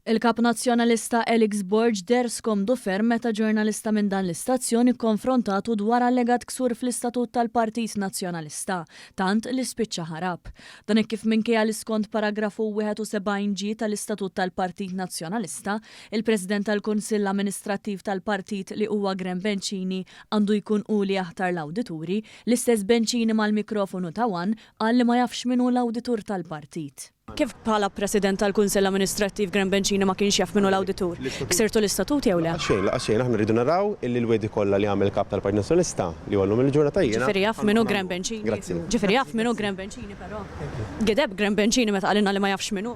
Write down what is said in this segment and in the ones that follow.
Il-kap nazzjonalista Elix Borg derskom ferm meta ġurnalista minn dan l-istazzjon ikkonfrontatu dwar allegat ksur fl-istatut tal-Partit Nazzjonalista, tant li spiċċa ħarab. Dan kif minkejja l-iskont paragrafu 71G tal-istatut tal-Partit Nazzjonalista, il-President tal-Kunsill Amministrattiv tal-Partit li huwa Graham Bencini għandu jkun u li jaħtar l-awdituri, l-istess Bencini mal-mikrofonu tawan qal li ma jafx minnu l-awditur tal-Partit. Kif bħala President tal-Kunsill Amministrattiv Graham Bencini ma kienx jaf minnu l-awditur? Ksirtu l-istatut jew le? Għaxejn, aħna rridu naraw illi l-wedi kollha li għamel kap tal-Partit Nazzjonalista li għallum il-ġurnata jiena. Ġifieri jaf minnu Graham Bencini. Grazzi. Ġifieri jaf minnu Graham Bencini però. Gideb Graham Bencini meta qalilna li ma jafx minnu.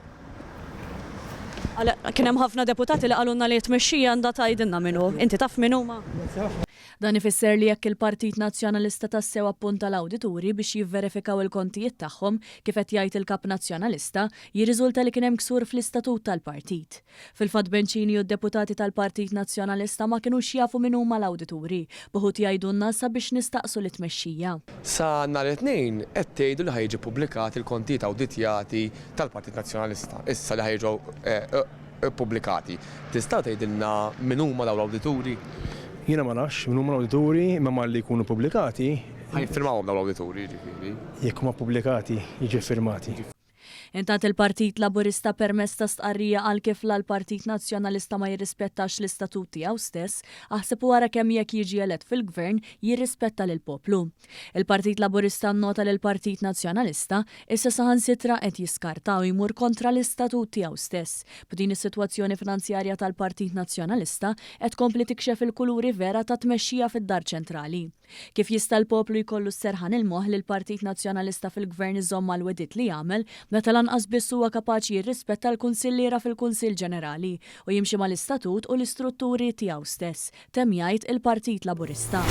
Kien hemm ħafna deputati li qalulna li tmexxija għandha tgħidilna minnu. Inti taf minnu ma? Dan ifisser li jekk il-Partit Nazzjonalista tassew appunta l-awdituri biex jivverifikaw il-kontijiet tagħhom kif qed jgħid il-Kap Nazzjonalista, jirriżulta li kien hemm ksur fl-istatut tal-partit. Fil-fatt Bencini u d-deputati tal-Partit Nazzjonalista ma kinux jafu min huma l-awdituri, buħud jgħidulna sabiex nistaqsu li tmexxija. Sa nhar it-tnejn qed tgħidu li ħajġi pubblikati l-kontijiet awditjati tal-Partit Nazzjonalista. Issa li ħajġu pubblikati. Tista' tgħidilna min huma dawn l-awdituri? Jiena ma nafx min huma l-awdituri imma malli jkunu pubblikati. Ħajfirmawhom dawn l-awdituri ġifieri. Jekk huma pubblikati jiġi firmati. Intant il-Partit Laburista permezz ta' stqarrija għal kif l-Partit Nazzjonalista ma jirrispettax l-istatut tiegħu stess, aħseb wara kemm jekk jiġi elett fil-gvern jirrispetta lil poplu. Il-Partit Laburista nnota lil Partit Nazzjonalista issa saħansitra qed jiskarta u jmur kontra l-istatut tiegħu stess. B'din is-sitwazzjoni finanzjarja tal-Partit Nazzjonalista qed kompli tikxef il-kuluri vera ta' tmexxija fid-Dar Ċentrali. Kif jista' l-poplu jkollu s-serħan il-moħħ li l-Partit Nazzjonalista fil-gvern iżomm mal-wedit li jagħmel meta lanqas biss huwa kapaċi jirrispetta l-kunsilliera fil-Kunsill Ġenerali u jimxi mal-istatut u l-istrutturi tiegħu stess, temm jgħid il-Partit Laburista.